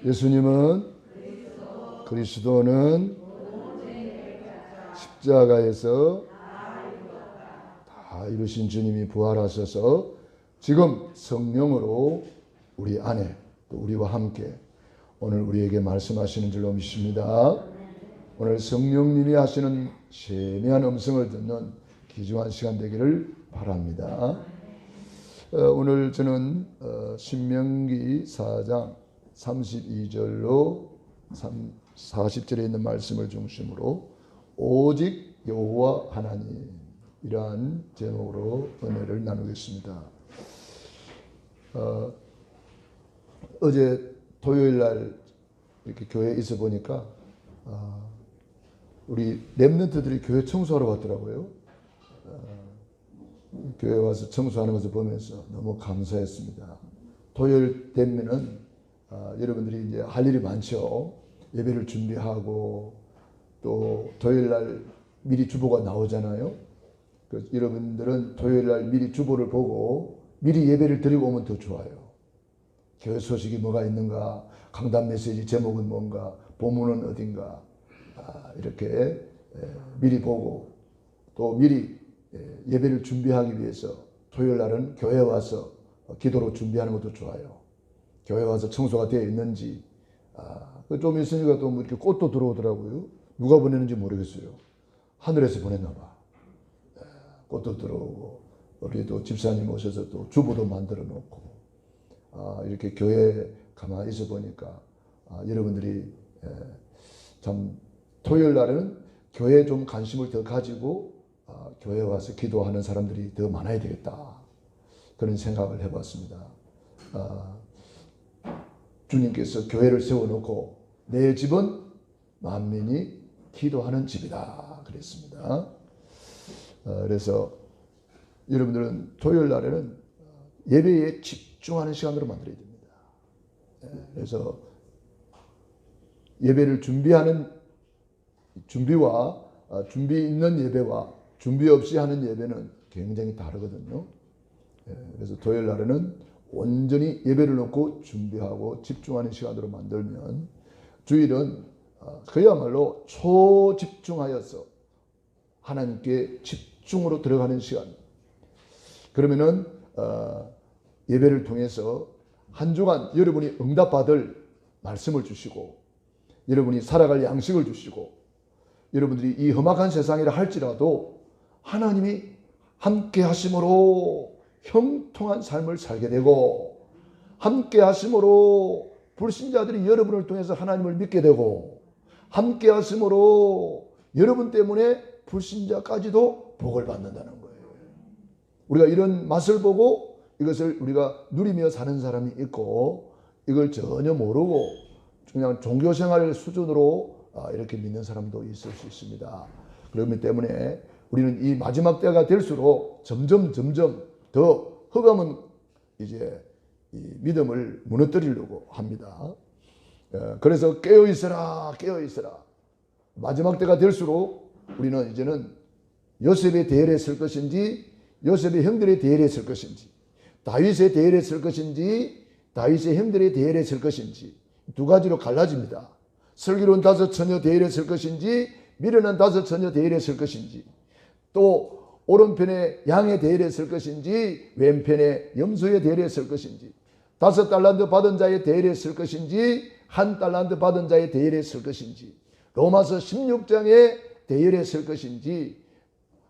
예수님은 그리스도는 십자가에서 다 이루신 주님이 부활하셔서 지금 성령으로 우리 안에 또 우리와 함께 오늘 우리에게 말씀하시는 줄로 믿습니다. 오늘 성령님이 하시는 세미한 음성을 듣는 귀중한 시간 되기를 바랍니다. 오늘 저는 신명기 4장 32절로 40절에 있는 말씀을 중심으로 오직 여호와 하나님 이러한 제목으로 은혜를 나누겠습니다. 어제 토요일 날 이렇게 교회에 있어 보니까 우리 렘넌트들이 교회 청소하러 왔더라고요. 교회 와서 청소하는 것을 보면서 너무 감사했습니다. 토요일 되면은 여러분들이 이제 할 일이 많죠. 예배를 준비하고 또 토요일 날 미리 주보가 나오잖아요. 그래서 여러분들은 토요일 날 미리 주보를 보고 미리 예배를 드리고 오면 더 좋아요. 교회 소식이 뭐가 있는가, 강단 메시지 제목은 뭔가, 본문은 어딘가 이렇게 미리 보고 또 미리 예배를 준비하기 위해서 토요일 날은 교회에 와서 기도로 준비하는 것도 좋아요. 교회 와서 청소가 되어 있는지 좀 있으니까 또 뭐 이렇게 꽃도 들어오더라고요. 누가 보내는지 모르겠어요. 하늘에서 보냈나 봐. 꽃도 들어오고 우리 또 집사님 오셔서 또 주보도 만들어 놓고 이렇게 교회에 가만히 있어 보니까 여러분들이 참 토요일 날은 교회에 좀 관심을 더 가지고 교회에 와서 기도하는 사람들이 더 많아야 되겠다. 그런 생각을 해봤습니다. 주님께서 교회를 세워놓고 내 집은 만민이 기도하는 집이다 그랬습니다. 그래서 여러분들은 토요일 날에는 예배에 집중하는 시간으로 만들어야 됩니다. 그래서 예배를 준비하는 준비와 준비 있는 예배와 준비 없이 하는 예배는 굉장히 다르거든요. 그래서 토요일 날에는 온전히 예배를 놓고 준비하고 집중하는 시간으로 만들면 주일은 그야말로 초집중하여서 하나님께 집중으로 들어가는 시간. 그러면은 예배를 통해서 한 주간 여러분이 응답받을 말씀을 주시고 여러분이 살아갈 양식을 주시고 여러분들이 이 험악한 세상이라 할지라도 하나님이 함께 하심으로 형통한 삶을 살게 되고 함께 하심으로 불신자들이 여러분을 통해서 하나님을 믿게 되고 함께 하심으로 여러분 때문에 불신자까지도 복을 받는다는 거예요. 우리가 이런 맛을 보고 이것을 우리가 누리며 사는 사람이 있고 이걸 전혀 모르고 그냥 종교생활 수준으로 이렇게 믿는 사람도 있을 수 있습니다. 그렇기 때문에 우리는 이 마지막 때가 될수록 점점 더 흑암은 이제 이 믿음을 무너뜨리려고 합니다. 그래서 깨어있어라. 마지막 때가 될수록 우리는 이제는 요셉의 대열에 설 것인지 요셉의 형들의 대열에 설 것인지 다윗의 대열에 설 것인지 다윗의 형들의 대열에 설 것인지 두 가지로 갈라집니다. 슬기로운 다섯 처녀 대열에 설 것인지 미련한 다섯 처녀 대열에 설 것인지 또 오른편에 양의 대열에 설 것인지 왼편에 염소의 대열에 설 것인지 5달란트 받은 자의 대열에 설 것인지 1달란트 받은 자의 대열에 설 것인지 로마서 16장의 대열에 설 것인지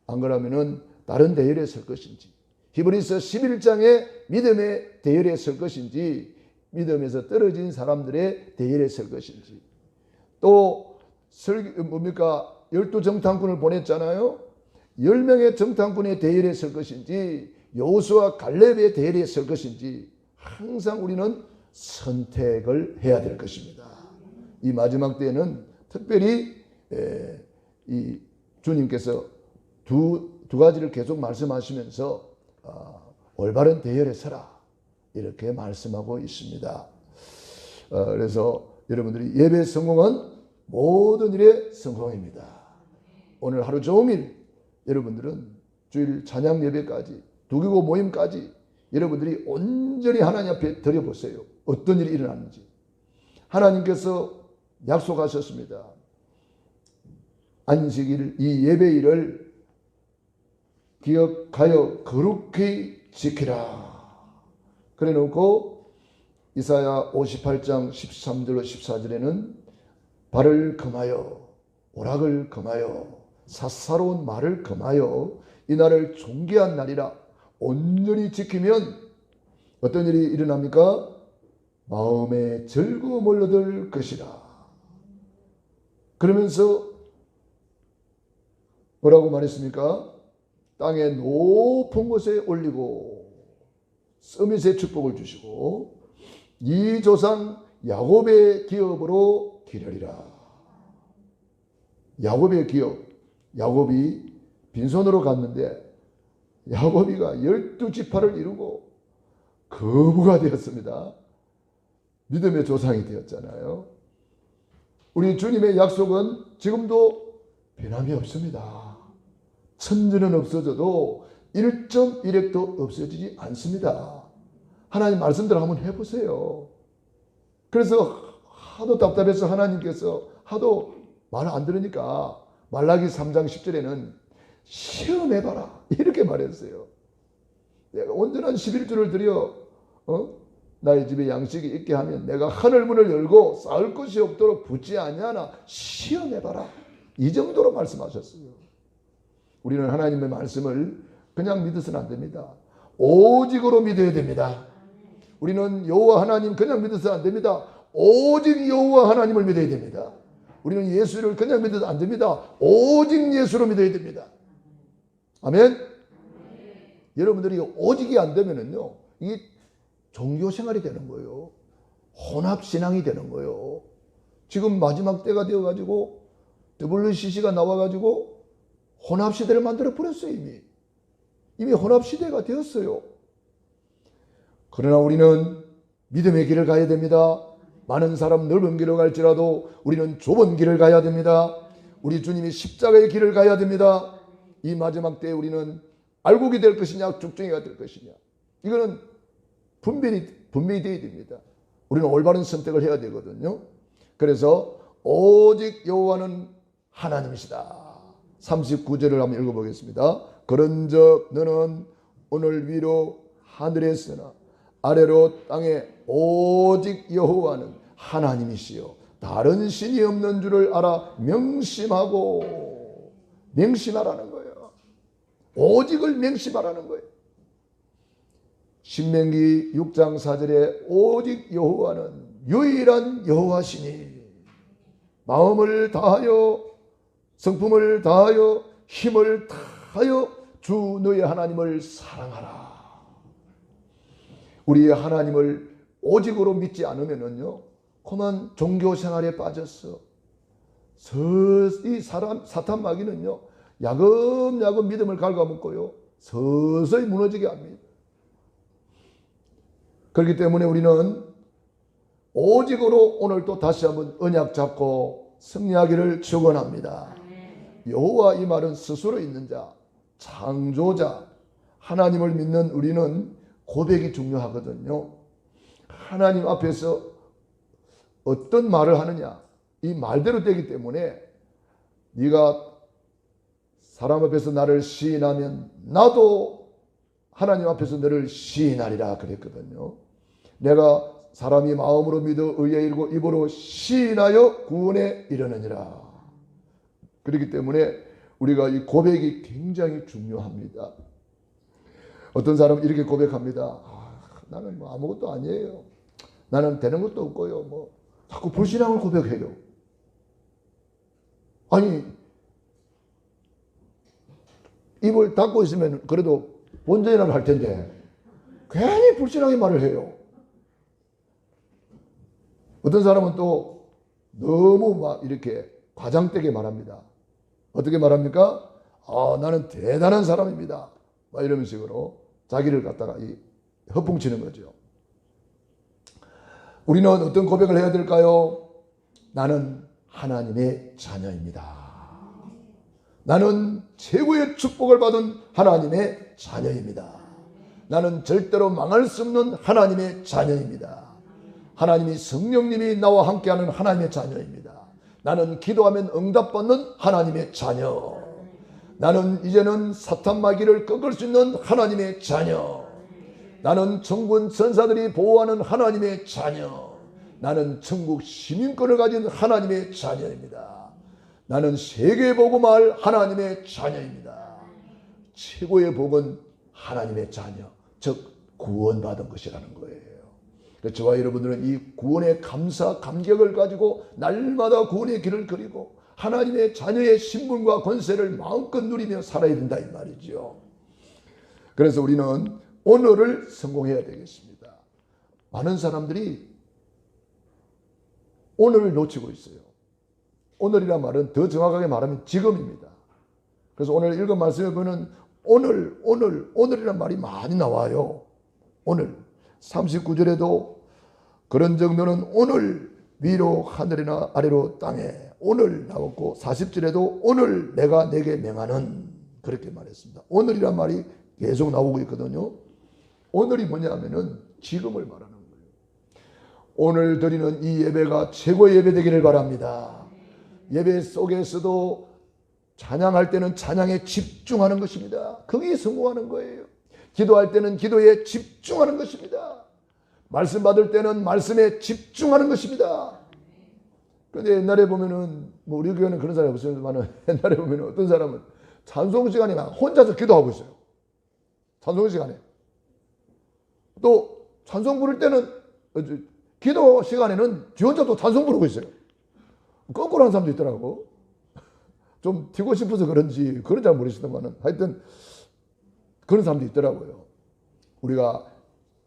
안 그러면은 다른 대열에 설 것인지 히브리서 11장의 믿음의 대열에 설 것인지 믿음에서 떨어진 사람들의 대열에 설 것인지 또 뭡니까 12정탐꾼을 보냈잖아요. 10명의 정탐꾼의 대열에 설 것인지 여호수아 갈렙의 대열에 설 것인지 항상 우리는 선택을 해야 될 것입니다. 이 마지막 때에는 특별히 이 주님께서 두 가지를 계속 말씀하시면서 올바른 대열에 서라 이렇게 말씀하고 있습니다. 그래서 여러분들이 예배 성공은 모든 일의 성공입니다. 오늘 하루 종일 여러분들은 주일 찬양 예배까지 두기고 모임까지 여러분들이 온전히 하나님 앞에 드려보세요. 어떤 일이 일어났는지. 하나님께서 약속하셨습니다. 안식일, 이 예배일을 기억하여 거룩히 지키라. 그래 놓고 이사야 58장 13절로 14절에는 발을 금하여 오락을 금하여 사사로운 말을 금하여 이 날을 존귀한 날이라 온전히 지키면 어떤 일이 일어납니까? 마음에 즐거움을 얻을 것이라. 그러면서 뭐라고 말했습니까? 땅의 높은 곳에 올리고 서밋의 축복을 주시고 이 조상 야곱의 기업으로 기르리라. 야곱의 기업, 야곱이 빈손으로 갔는데 야곱이가 12지파를 이루고 거부가 되었습니다. 믿음의 조상이 되었잖아요. 우리 주님의 약속은 지금도 변함이 없습니다. 천지는 없어져도 1.1핵도 없어지지 않습니다. 하나님 말씀대로 한번 해보세요. 그래서 하도 답답해서 하나님께서 하도 말 안 들으니까 말라기 3장 10절에는 시험해봐라 이렇게 말했어요. 내가 온전한 11조를 드려 나의 집에 양식이 있게 하면 내가 하늘문을 열고 쌓을 것이 없도록 붙지 아니하나 시험해봐라. 이 정도로 말씀하셨어요. 우리는 하나님의 말씀을 그냥 믿어서는 안 됩니다. 오직으로 믿어야 됩니다. 우리는 여호와 하나님 그냥 믿어서는 안 됩니다. 오직 여호와 하나님을 믿어야 됩니다. 우리는 예수를 그냥 믿어도 안 됩니다. 오직 예수로 믿어야 됩니다. 아멘. 여러분들이 오직이 안 되면은요, 이 종교 생활이 되는 거예요. 혼합 신앙이 되는 거예요. 지금 마지막 때가 되어 가지고 WCC가 나와 가지고 혼합 시대를 만들어 버렸어요. 이미 혼합 시대가 되었어요. 그러나 우리는 믿음의 길을 가야 됩니다. 많은 사람 넓은 길을 갈지라도 우리는 좁은 길을 가야 됩니다. 우리 주님이 십자가의 길을 가야 됩니다. 이 마지막 때에 우리는 알곡이 될 것이냐 죽정이가 될 것이냐, 이거는 분명히 되어야 됩니다. 우리는 올바른 선택을 해야 되거든요. 그래서 오직 여호와는 하나님이시다. 39절을 한번 읽어보겠습니다. 그런즉 너는 오늘 위로 하늘에서나 아래로 땅에 오직 여호와는 하나님이시요 다른 신이 없는 줄을 알아 명심하라는 거예요. 오직을 명심하라는 거예요. 신명기 6장 4절에 오직 여호와는 유일한 여호와시니 마음을 다하여 성품을 다하여 힘을 다하여 주 너의 하나님을 사랑하라. 우리의 하나님을 오직으로 믿지 않으면요, 그만 종교 생활에 빠졌어. 이 사탄 마귀는요, 야금야금 믿음을 갉아먹고요, 서서히 무너지게 합니다. 그렇기 때문에 우리는 오직으로 오늘 또 다시 한번 언약 잡고 승리하기를 축원합니다. 여호와 이 말은 스스로 있는 자, 창조자, 하나님을 믿는 우리는 고백이 중요하거든요. 하나님 앞에서 어떤 말을 하느냐, 이 말대로 되기 때문에 네가 사람 앞에서 나를 시인하면 나도 하나님 앞에서 너를 시인하리라 그랬거든요. 내가 사람이 마음으로 믿어 의에 이르고 입으로 시인하여 구원에 이르느니라. 그렇기 때문에 우리가 이 고백이 굉장히 중요합니다. 어떤 사람은 이렇게 고백합니다. 나는 뭐 아무것도 아니에요. 나는 되는 것도 없고요. 뭐 자꾸 불신앙을 고백해요. 아니, 입을 닫고 있으면 그래도 본전이라도 할 텐데 괜히 불신하게 말을 해요. 어떤 사람은 또 너무 막 이렇게 과장되게 말합니다. 어떻게 말합니까? 나는 대단한 사람입니다. 막 이런 식으로 자기를 갖다가 허풍치는 거죠. 우리는 어떤 고백을 해야 될까요? 나는 하나님의 자녀입니다. 나는 최고의 축복을 받은 하나님의 자녀입니다. 나는 절대로 망할 수 없는 하나님의 자녀입니다. 하나님이 성령님이 나와 함께하는 하나님의 자녀입니다. 나는 기도하면 응답받는 하나님의 자녀. 나는 이제는 사탄 마귀를 꺾을 수 있는 하나님의 자녀. 나는 천군 천사들이 보호하는 하나님의 자녀. 나는 천국 시민권을 가진 하나님의 자녀입니다. 나는 세계 복음할 하나님의 자녀입니다. 최고의 복은 하나님의 자녀, 즉 구원받은 것이라는 거예요. 저와 여러분들은 이 구원의 감사, 감격을 가지고 날마다 구원의 길을 그리고 하나님의 자녀의 신분과 권세를 마음껏 누리며 살아야 된다 이 말이죠. 그래서 우리는 오늘을 성공해야 되겠습니다. 많은 사람들이 오늘을 놓치고 있어요. 오늘이란 말은 더 정확하게 말하면 지금입니다. 그래서 오늘 읽은 말씀에 보면 오늘이란 말이 많이 나와요. 오늘 39절에도 그런즉 너는 오늘 위로 하늘이나 아래로 땅에 오늘 나왔고 40절에도 오늘 내가 내게 명하는 그렇게 말했습니다. 오늘이란 말이 계속 나오고 있거든요. 오늘이 뭐냐면은 지금을 말하는 거예요. 오늘 드리는 이 예배가 최고의 예배 되기를 바랍니다. 예배 속에서도 찬양할 때는 찬양에 집중하는 것입니다. 거기에 성공하는 거예요. 기도할 때는 기도에 집중하는 것입니다. 말씀 받을 때는 말씀에 집중하는 것입니다. 그런데 옛날에 보면은 뭐 우리 교회는 그런 사람이 없었지만 옛날에 보면은 어떤 사람은 찬송 시간에 막 혼자서 기도하고 있어요. 찬송 시간에. 또 찬송 부를 때는 기도 시간에는 지 혼자 또 찬송 부르고 있어요. 거꾸로 하는 사람도 있더라고. 좀 튀고 싶어서 그런지 그런 잘 모르시더만은 하여튼 그런 사람도 있더라고요. 우리가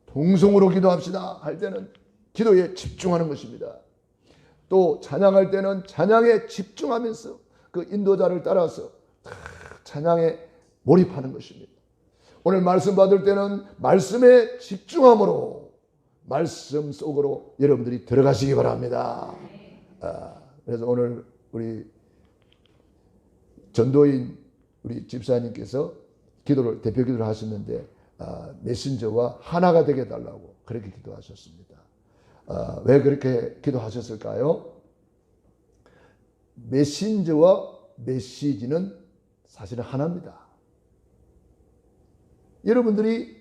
동성으로 기도합시다 할 때는 기도에 집중하는 것입니다. 또 찬양할 때는 찬양에 집중하면서 그 인도자를 따라서 찬양에 몰입하는 것입니다. 오늘 말씀 받을 때는 말씀에 집중함으로 말씀 속으로 여러분들이 들어가시기 바랍니다. 그래서 오늘 우리 전도인 우리 집사님께서 대표 기도를 하셨는데 메신저와 하나가 되게 해달라고 그렇게 기도하셨습니다. 왜 그렇게 기도하셨을까요? 메신저와 메시지는 사실은 하나입니다. 여러분들이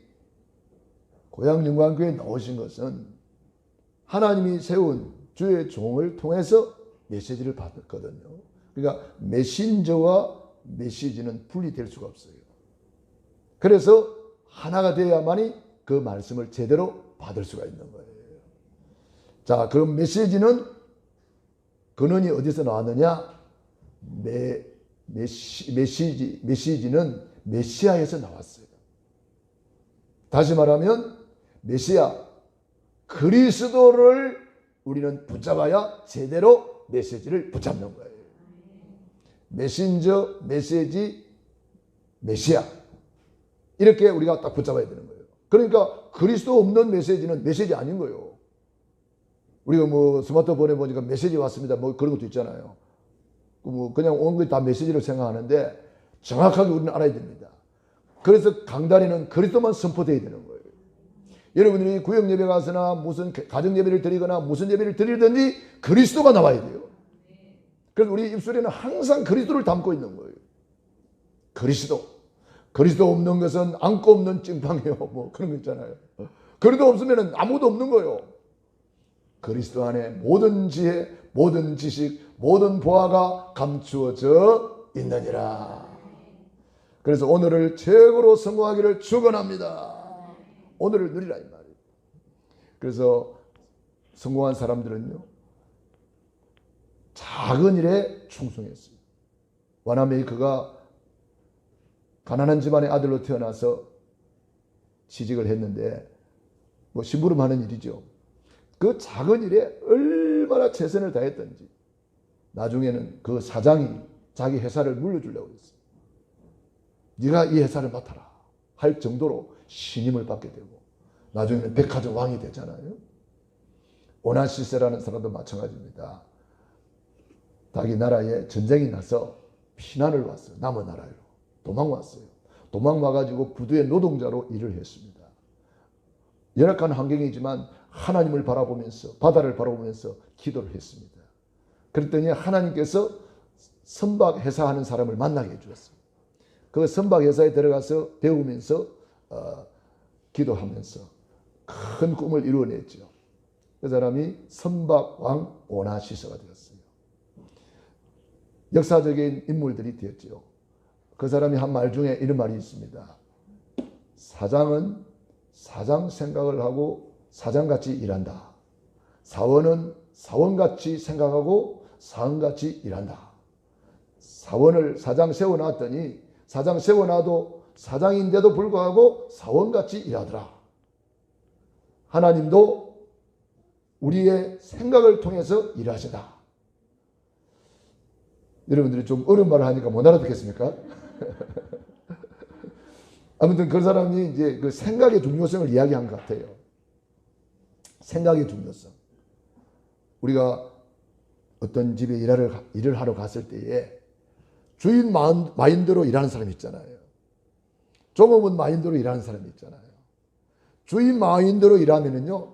고향영광교회에 나오신 것은 하나님이 세운 주의 종을 통해서 메시지를 받았거든요. 그러니까 메신저와 메시지는 분리될 수가 없어요. 그래서 하나가 되어야만이 그 말씀을 제대로 받을 수가 있는 거예요. 자, 그럼 메시지는 근원이 어디서 나왔느냐? 메시지는 메시아에서 나왔어요. 다시 말하면 메시아 그리스도를 우리는 붙잡아야 제대로 메시지를 붙잡는 거예요. 메신저, 메시지, 메시아 이렇게 우리가 딱 붙잡아야 되는 거예요. 그러니까 그리스도 없는 메시지는 메시지 아닌 거예요. 우리가 뭐 스마트폰에 보니까 메시지 왔습니다 뭐 그런 것도 있잖아요. 뭐 그냥 온 거 다 메시지를 생각하는데 정확하게 우리는 알아야 됩니다. 그래서 강단에는 그리스도만 선포되어야 되는 거예요. 여러분들이 구역 예배 가서나 무슨 가정 예배를 드리거나 무슨 예배를 드리든지 그리스도가 나와야 돼요. 그래서 우리 입술에는 항상 그리스도를 담고 있는 거예요. 그리스도 없는 것은 안고 없는 찐빵이요. 뭐 그런 거 있잖아요. 그리스도 없으면 아무도 없는 거예요. 그리스도 안에 모든 지혜, 모든 지식, 모든 보화가 감추어져 있느니라. 그래서 오늘을 최고로 성공하기를 축원합니다. 오늘을 누리라 이 말이에요. 그래서 성공한 사람들은요. 작은 일에 충성했어요. 와나메이커가 가난한 집안의 아들로 태어나서 취직을 했는데 뭐 심부름하는 일이죠. 그 작은 일에 얼마나 최선을 다했던지 나중에는 그 사장이 자기 회사를 물려주려고 했어요. 네가 이 회사를 맡아라 할 정도로 신임을 받게 되고 나중에는 백화점 왕이 되잖아요. 오나시세라는 사람도 마찬가지입니다. 자기 나라에 전쟁이 나서 피난을 왔어요. 남은 나라로 도망왔어요. 도망와가지고 부두의 노동자로 일을 했습니다. 열악한 환경이지만 하나님을 바라보면서 바다를 바라보면서 기도를 했습니다. 그랬더니 하나님께서 선박회사하는 사람을 만나게 해주었어요. 그 선박회사에 들어가서 배우면서 기도하면서 큰 꿈을 이루어냈죠. 그 사람이 선박왕 오나시서가 되었어요. 역사적인 인물들이 되었죠. 그 사람이 한 말 중에 이런 말이 있습니다. 사장은 사장 생각을 하고 사장같이 일한다. 사원은 사원같이 생각하고 사원같이 일한다. 사원을 사장 세워놨더니 사장 세워놔도 사장인데도 불구하고 사원같이 일하더라. 하나님도 우리의 생각을 통해서 일하신다. 여러분들이 좀 어려운 말을 하니까 못 알아듣겠습니까? 아무튼 그 사람이 이제 그 생각의 중요성을 이야기한 것 같아요. 생각의 중요성. 우리가 어떤 집에 일을 하러 갔을 때에 주인 마인드로 일하는 사람이 있잖아요. 종업원 마인드로 일하는 사람이 있잖아요. 주인 마인드로 일하면은요,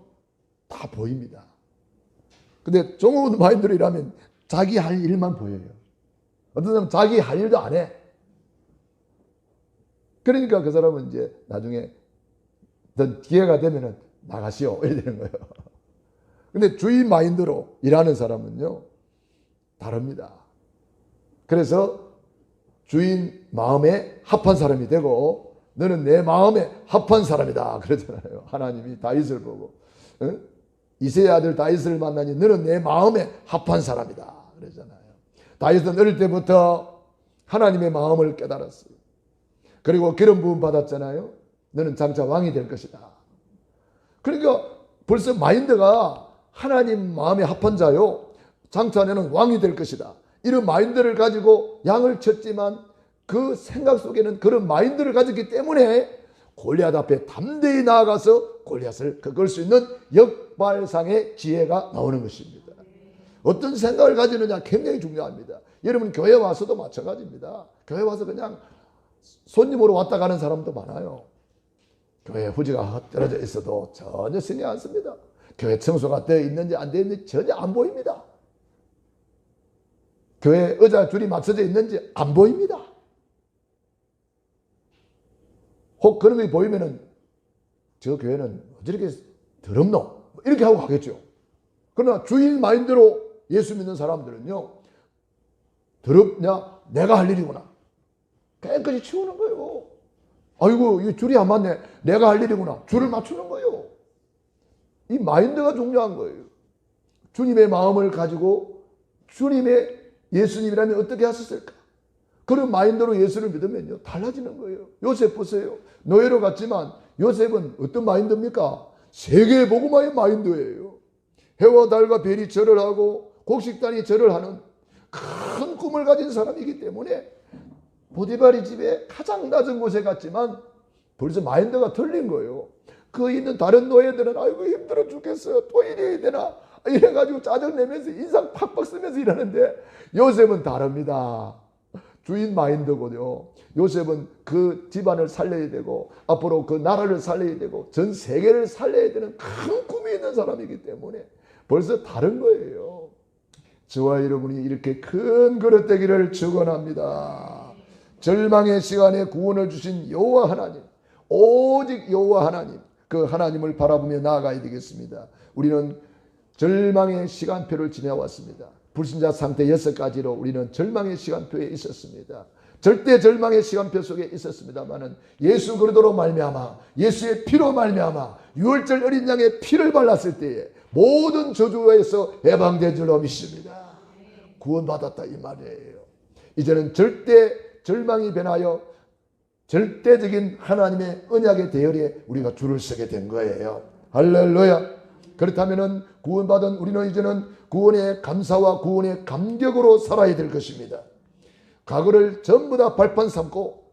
다 보입니다. 근데 종업원 마인드로 일하면 자기 할 일만 보여요. 어떤 사람은 자기 할 일도 안 해. 그러니까 그 사람은 이제 나중에 기회가 되면은 나가시오. 이래 되는 거예요. 근데 주인 마인드로 일하는 사람은요, 다릅니다. 그래서 주인 마음에 합한 사람이 되고, 너는 내 마음에 합한 사람이다. 그러잖아요. 하나님이 다윗을 보고. 응? 이새의 아들 다윗을 만나니 너는 내 마음에 합한 사람이다. 그러잖아요. 다윗은 어릴 때부터 하나님의 마음을 깨달았어요. 그리고 기름 부음 받았잖아요. 너는 장차 왕이 될 것이다. 그러니까 벌써 마인드가 하나님 마음에 합한 자요. 장차 너는 왕이 될 것이다. 이런 마인드를 가지고 양을 쳤지만 그 생각 속에는 그런 마인드를 가졌기 때문에 골리앗 앞에 담대히 나아가서 골리앗을 꺾을 수 있는 역발상의 지혜가 나오는 것입니다. 어떤 생각을 가지느냐 굉장히 중요합니다. 여러분 교회 와서도 마찬가지입니다. 교회 와서 그냥 손님으로 왔다 가는 사람도 많아요. 교회 후지가 떨어져 있어도 전혀 신경 안 씁니다. 교회 청소가 되어 있는지 안 되어 있는지 전혀 안 보입니다. 교회 의자 줄이 맞춰져 있는지 안 보입니다. 혹 그런 게 보이면은 저 교회는 어찌렇게 더럽노? 이렇게 하고 가겠죠. 그러나 주인 마인드로 예수 믿는 사람들은요, 더럽냐? 내가 할 일이구나. 깨끗이 치우는 거예요. 아이고, 이 줄이 안 맞네. 내가 할 일이구나. 줄을 맞추는 거예요. 이 마인드가 중요한 거예요. 주님의 마음을 가지고 주님의 예수님이라면 어떻게 하셨을까? 그런 마인드로 예수를 믿으면요, 달라지는 거예요. 요셉 보세요. 노예로 갔지만 요셉은 어떤 마인드입니까? 세계 복음화의 마인드예요. 해와 달과 별이 절을 하고 곡식단이 절을 하는 큰 꿈을 가진 사람이기 때문에 보디발의 집에 가장 낮은 곳에 갔지만 벌써 마인드가 틀린 거예요. 그 있는 다른 노예들은 아이고 힘들어 죽겠어요. 또 이래야 되나? 이래가지고 짜증내면서 인상 팍팍 쓰면서 일하는데 요셉은 다릅니다. 주인 마인드거든요. 요셉은 그 집안을 살려야 되고 앞으로 그 나라를 살려야 되고 전 세계를 살려야 되는 큰 꿈이 있는 사람이기 때문에 벌써 다른 거예요. 저와 여러분이 이렇게 큰 그릇 되기를 축원합니다. 절망의 시간에 구원을 주신 여호와 하나님, 오직 여호와 하나님, 그 하나님을 바라보며 나아가야 되겠습니다. 우리는 절망의 시간표를 지내왔습니다. 불신자 상태 6가지로 우리는 절망의 시간표에 있었습니다. 절대 절망의 시간표 속에 있었습니다만은 예수 그리스도로 말미암아 예수의 피로 말미암아 유월절 어린 양의 피를 발랐을 때에 모든 저주에서 해방된 줄로 믿습니다. 구원받았다 이 말이에요. 이제는 절대 절망이 변하여 절대적인 하나님의 언약의 대열에 우리가 줄을 서게 된 거예요. 할렐루야. 그렇다면 구원받은 우리는 이제는 구원의 감사와 구원의 감격으로 살아야 될 것입니다. 과거를 전부 다 발판 삼고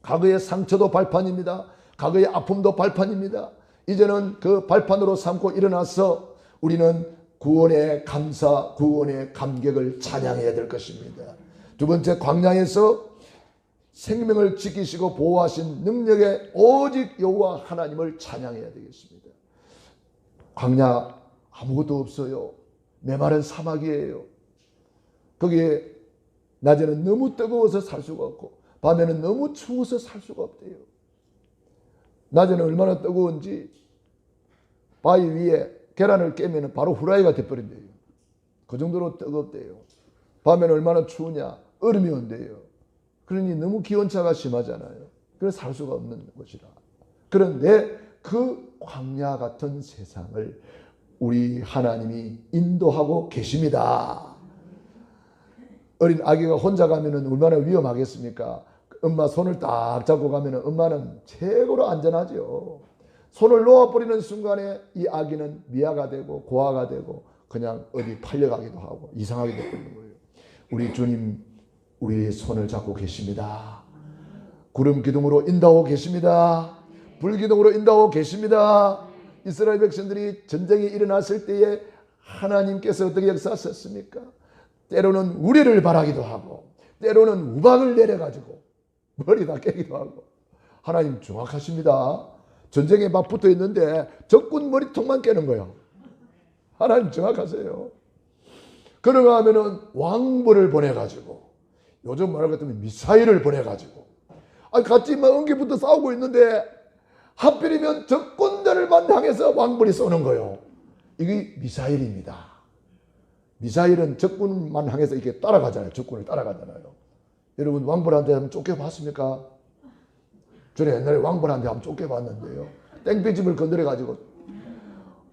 과거의 상처도 발판입니다. 과거의 아픔도 발판입니다. 이제는 그 발판으로 삼고 일어나서 우리는 구원의 감사, 구원의 감격을 찬양해야 될 것입니다. 두 번째, 광야에서 생명을 지키시고 보호하신 능력의 오직 여호와 하나님을 찬양해야 되겠습니다. 광야 아무것도 없어요. 메마른 사막이에요. 거기에 낮에는 너무 뜨거워서 살 수가 없고 밤에는 너무 추워서 살 수가 없대요. 낮에는 얼마나 뜨거운지 바위 위에 계란을 깨면 바로 후라이가 돼버린대요. 그 정도로 뜨겁대요. 밤에는 얼마나 추우냐, 얼음이 온대요. 그러니 너무 기온차가 심하잖아요. 그래서 살 수가 없는 곳이라. 그런데 그 광야 같은 세상을 우리 하나님이 인도하고 계십니다. 어린 아기가 혼자 가면 얼마나 위험하겠습니까? 엄마 손을 딱 잡고 가면 엄마는 최고로 안전하죠. 손을 놓아버리는 순간에 이 아기는 미아가 되고 고아가 되고 그냥 어디 팔려가기도 하고 이상하게 되는 거예요. 우리 주님 우리의 손을 잡고 계십니다. 구름 기둥으로 인도하고 계십니다. 불 기둥으로 인도하고 계십니다. 이스라엘 백성들이 전쟁이 일어났을 때에 하나님께서 어떻게 역사하셨습니까? 때로는 우리를 바라기도 하고 때로는 우박을 내려가지고 머리 다 깨기도 하고. 하나님 정확하십니다. 전쟁에 막 붙어 있는데 적군 머리통만 깨는 거예요. 하나님 정확하세요. 그러가 하면은 왕벌을 보내가지고, 요즘 말할 것 같으면 미사일을 보내가지고, 같이 막 엉기부터 싸우고 있는데 하필이면 적군들만 향해서 왕벌이 쏘는 거예요. 이게 미사일입니다. 미사일은 적군만 향해서 이렇게 따라가잖아요. 적군을 따라가잖아요. 여러분 왕벌한테 한번 쫓겨봤습니까? 저는 옛날에 왕벌한테 한번 쫓겨봤는데요. 땡볕집을 건드려가지고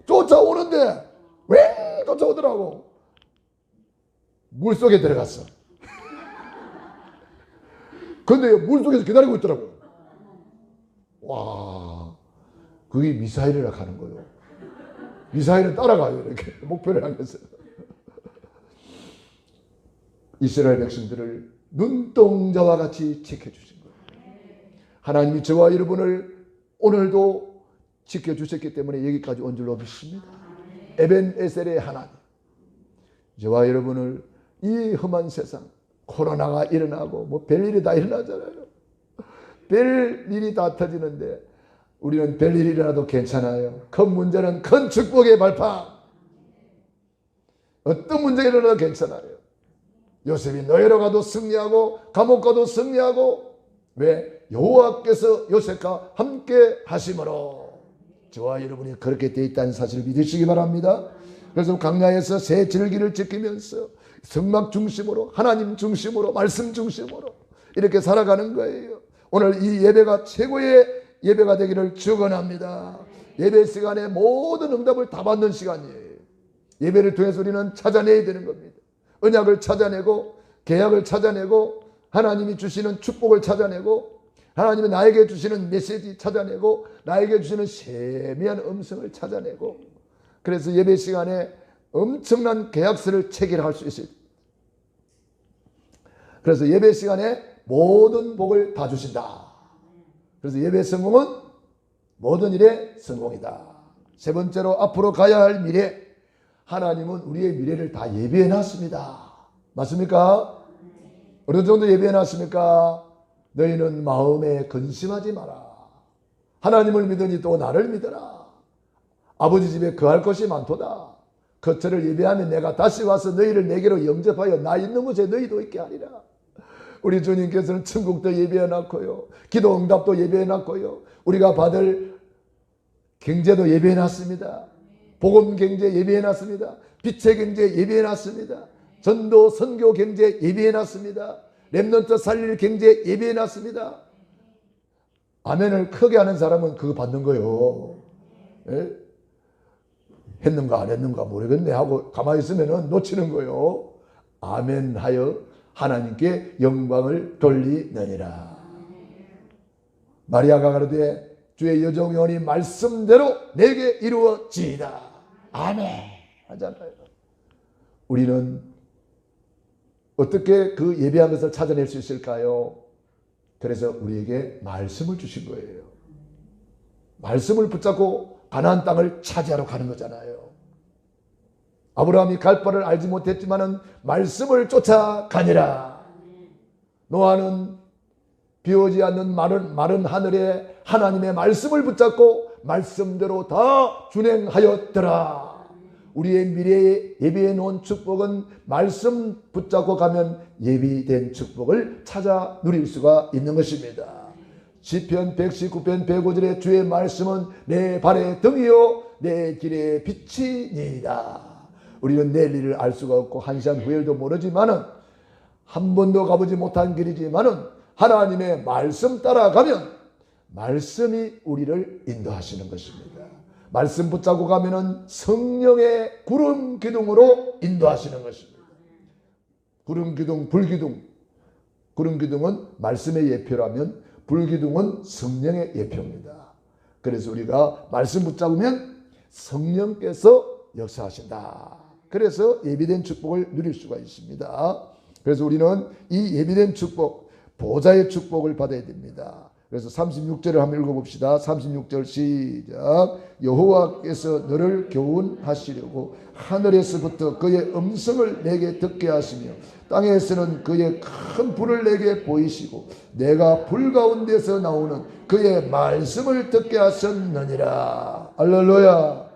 쫓아오는데 왜 쫓아오더라고. 물속에 들어갔어. 근데 물속에서 기다리고 있더라고. 와, 그게 미사일이라 하는 거예요. 미사일은 따라가요. 이렇게 목표를 향해서. 이스라엘 백성들을 눈동자와 같이 지켜주신 거예요. 하나님이 저와 여러분을 오늘도 지켜주셨기 때문에 여기까지 온 줄로 믿습니다. 에벤에셀의 하나님, 저와 여러분을 이 험한 세상, 코로나가 일어나고 뭐 별일이 다 일어나잖아요. 별일이 다 터지는데 우리는 별일이 일어나도 괜찮아요. 큰 문제는 큰 축복의 발판. 어떤 문제가 일어나도 괜찮아요. 요셉이 너희로 가도 승리하고 감옥 가도 승리하고, 왜? 여호와께서 요셉과 함께 하심으로. 저와 여러분이 그렇게 되어 있다는 사실을 믿으시기 바랍니다. 그래서 광야에서 새 절기를 지키면서 성막 중심으로, 하나님 중심으로, 말씀 중심으로 이렇게 살아가는 거예요. 오늘 이 예배가 최고의 예배가 되기를 축원합니다. 예배 시간에 모든 응답을 다 받는 시간이에요. 예배를 통해서 우리는 찾아내야 되는 겁니다. 언약을 찾아내고 계약을 찾아내고 하나님이 주시는 축복을 찾아내고 하나님이 나에게 주시는 메시지 찾아내고 나에게 주시는 세미한 음성을 찾아내고, 그래서 예배 시간에 엄청난 계약서를 체결할 수 있어요. 그래서 예배 시간에 모든 복을 다 주신다. 그래서 예배 성공은 모든 일의 성공이다. 세 번째로 앞으로 가야 할 미래, 하나님은 우리의 미래를 다 예비해 놨습니다. 맞습니까? 어느 정도 예비해 놨습니까? 너희는 마음에 근심하지 마라. 하나님을 믿으니 또 나를 믿어라. 아버지 집에 거할 것이 많도다. 거처를 예비하면 내가 다시 와서 너희를 내게로 영접하여 나 있는 곳에 너희도 있게 하리라. 우리 주님께서는 천국도 예비해 놨고요, 기도 응답도 예비해 놨고요, 우리가 받을 경제도 예비해 놨습니다. 복음 경제 예비해 놨습니다. 빛의 경제 예비해 놨습니다. 전도 선교 경제 예비해 놨습니다. 렘넌트 살릴 경제 예비해 놨습니다. 아멘을 크게 하는 사람은 그거 받는 거예요. 예? 했는가 안 했는가 모르겠네 하고 가만히 있으면 놓치는 거예요. 아멘 하여 하나님께 영광을 돌리느니라. 마리아가 가로되 주의 여종이 말씀대로 내게 이루어지이다. 아멘 하잖아요. 우리는 어떻게 그 예배한 것을 찾아낼 수 있을까요? 그래서 우리에게 말씀을 주신 거예요. 말씀을 붙잡고 가나안 땅을 차지하러 가는 거잖아요. 아브라함이 갈 바를 알지 못했지만은 말씀을 쫓아가니라. 노아는 비 오지 않는 마른 하늘에 하나님의 말씀을 붙잡고 말씀대로 다 준행하였더라. 우리의 미래에 예비해 놓은 축복은 말씀 붙잡고 가면 예비된 축복을 찾아 누릴 수가 있는 것입니다. 시편 119편 105절에 주의 말씀은 내 발의 등이요 내 길의 빛이니이다. 우리는 내일 일을 알 수가 없고 한 시간 후일도 모르지만은 한 번도 가보지 못한 길이지만은 하나님의 말씀 따라가면 말씀이 우리를 인도하시는 것입니다. 말씀 붙잡고 가면은 성령의 구름 기둥으로 인도하시는 것입니다. 구름 기둥, 불기둥. 구름 기둥은 말씀의 예표라면 불기둥은 성령의 예표입니다. 그래서 우리가 말씀 붙잡으면 성령께서 역사하신다. 그래서 예비된 축복을 누릴 수가 있습니다. 그래서 우리는 이 예비된 축복, 보좌의 축복을 받아야 됩니다. 그래서 36절을 한번 읽어봅시다. 36절 시작. 여호와께서 너를 교훈하시려고 하늘에서부터 그의 음성을 내게 듣게 하시며 땅에서는 그의 큰 불을 내게 보이시고 내가 불 가운데서 나오는 그의 말씀을 듣게 하셨느니라. 할렐루야.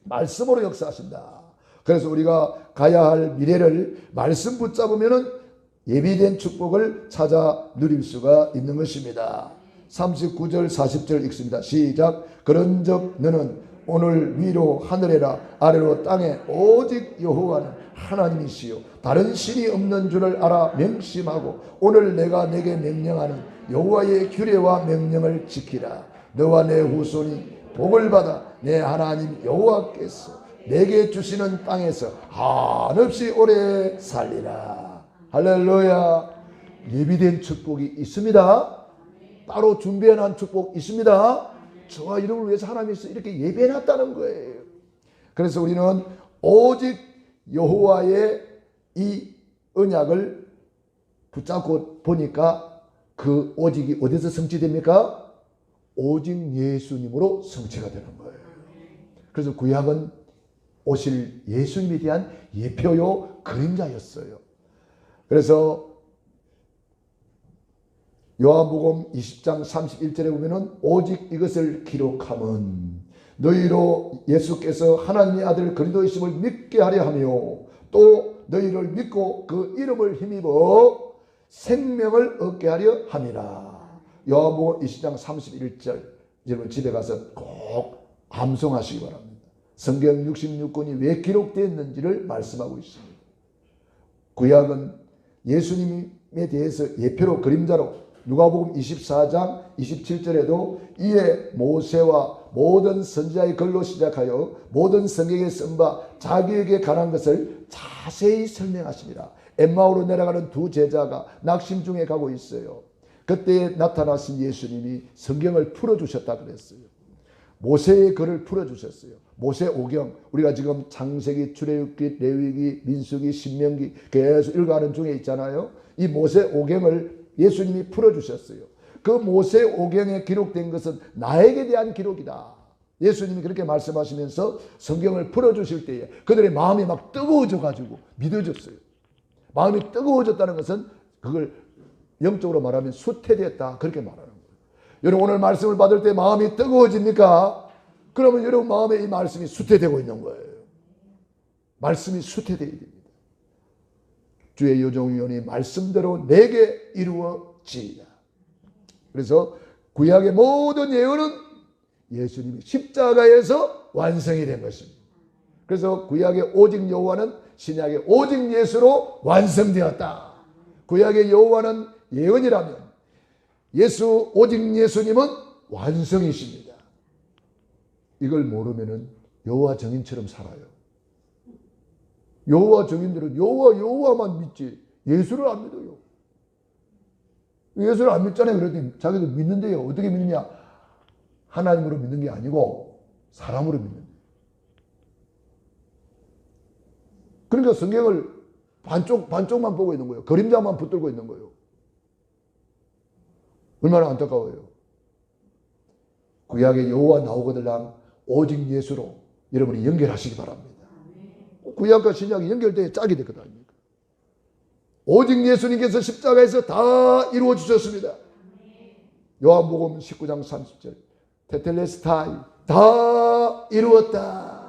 말씀으로 역사하신다. 그래서 우리가 가야 할 미래를 말씀 붙잡으면은 예비된 축복을 찾아 누릴 수가 있는 것입니다. 39절 40절 읽습니다. 시작. 그런즉 너는 오늘 위로 하늘에라 아래로 땅에 오직 여호와는 하나님이시요 다른 신이 없는 줄을 알아 명심하고 오늘 내가 내게 명령하는 여호와의 규례와 명령을 지키라. 너와 내 후손이 복을 받아 내 하나님 여호와께서 내게 주시는 땅에서 한없이 오래 살리라. 할렐루야. 예비된 축복이 있습니다. 따로 준비해놓은 축복 있습니다. 저와 이름을 위해서 하나님께서 이렇게 예배해놨다는 거예요. 그래서 우리는 오직 여호와의 이 언약을 붙잡고 보니까 그 오직이 어디서 성취됩니까? 오직 예수님으로 성취가 되는 거예요. 그래서 구약은 오실 예수님에 대한 예표요 그림자였어요. 그래서 요한복음 20장 31절에 보면은 오직 이것을 기록함은 너희로 예수께서 하나님의 아들 그리스도이심을 믿게 하려 하며 또 너희를 믿고 그 이름을 힘입어 생명을 얻게 하려 함이라. 요한복음 20장 31절 여러분 집에 가서 꼭 암송하시기 바랍니다. 성경 66권이 왜 기록되었는지를 말씀하고 있습니다. 구약은 예수님에 대해서 예표로 그림자로 누가복음 24장 27절에도 이에 모세와 모든 선지자의 글로 시작하여 모든 성경에 쓴 바 자기에게 관한 것을 자세히 설명하십니다. 엠마오로 내려가는 두 제자가 낙심 중에 가고 있어요. 그때 나타나신 예수님이 성경을 풀어주셨다 그랬어요. 모세의 글을 풀어주셨어요. 모세 오경, 우리가 지금 창세기, 출애굽기, 레위기, 민수기, 신명기 계속 읽어가는 중에 있잖아요. 이 모세 오경을 예수님이 풀어주셨어요. 그 모세 오경에 기록된 것은 나에게 대한 기록이다. 예수님이 그렇게 말씀하시면서 성경을 풀어주실 때에 그들의 마음이 막 뜨거워져 가지고 믿어졌어요. 마음이 뜨거워졌다는 것은 그걸 영적으로 말하면 수태되었다 그렇게 말하는 거예요. 여러분 오늘 말씀을 받을 때 마음이 뜨거워집니까? 그러면 여러분 마음에 이 말씀이 수태되고 있는 거예요. 말씀이 수태되어야 됩니다. 주의 요정이오니 말씀대로 내게 이루어지이다. 그래서 구약의 모든 예언은 예수님이 십자가에서 완성이 된 것입니다. 그래서 구약의 오직 여호와는 신약의 오직 예수로 완성되었다. 구약의 여호와는 예언이라면 예수 오직 예수님은 완성이십니다. 이걸 모르면은 여호와 증인처럼 살아요. 여호와 증인들은 여호와만 믿지 예수를 안 믿어요. 예수를 안 믿잖아요. 그랬더니 자기도 믿는데요. 어떻게 믿느냐? 하나님으로 믿는 게 아니고 사람으로 믿는 거예요. 그러니까 성경을 반쪽만 보고 있는 거예요. 그림자만 붙들고 있는 거예요. 얼마나 안타까워요. 구약의 여호와 나오거들랑 오직 예수로 여러분이 연결하시기 바랍니다. 구약과 신약이 연결되어 짝이 됐거든요. 오직 예수님께서 십자가에서 다 이루어 주셨습니다. 요한복음 19장 30절 테텔레스타이, 다 이루었다.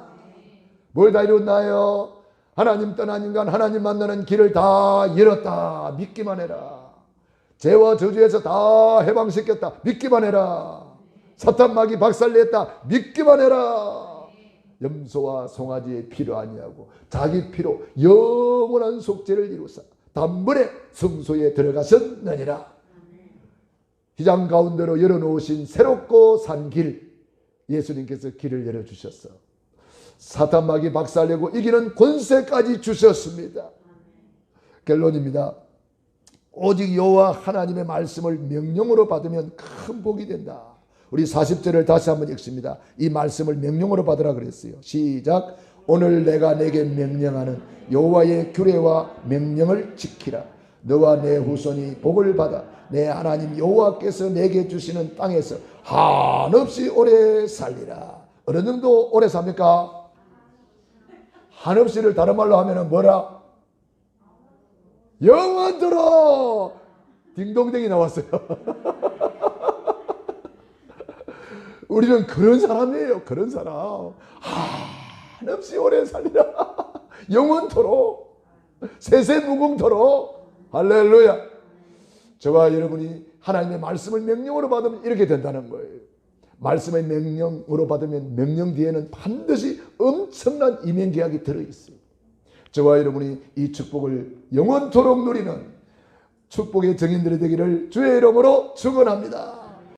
뭘 다 이루었나요? 하나님 떠난 인간, 하나님 만나는 길을 다 열었다. 믿기만 해라. 죄와 저주에서 다 해방시켰다. 믿기만 해라. 사탄 마귀 박살냈다. 믿기만 해라. 염소와 송아지의 피로 아니하고 자기 피로 영원한 속죄를 이루사 단번에 성소에 들어가셨느니라. 휘장 가운데로 열어놓으신 새롭고 산 길, 예수님께서 길을 열어주셨어. 사탄 마귀 박살내고 이기는 권세까지 주셨습니다. 결론입니다. 오직 여호와 하나님의 말씀을 명령으로 받으면 큰 복이 된다. 우리 40절을 다시 한번 읽습니다. 이 말씀을 명령으로 받으라 그랬어요. 시작. 오늘 내가 내게 명령하는 여호와의 규례와 명령을 지키라. 너와 내 후손이 복을 받아 내 하나님 여호와께서 내게 주시는 땅에서 한없이 오래 살리라. 어느 정도 오래 삽니까? 한없이를 다른 말로 하면 뭐라? 영원토록. 딩동댕이 나왔어요. 우리는 그런 사람이에요. 그런 사람. 한없이 오래 살리라. 영원토록. 세세무궁토록. 할렐루야. 저와 여러분이 하나님의 말씀을 명령으로 받으면 이렇게 된다는 거예요. 말씀의 명령으로 받으면 명령 뒤에는 반드시 엄청난 이면계약이 들어있어요. 저와 여러분이 이 축복을 영원토록 누리는 축복의 증인들이 되기를 주의 이름으로 축원합니다.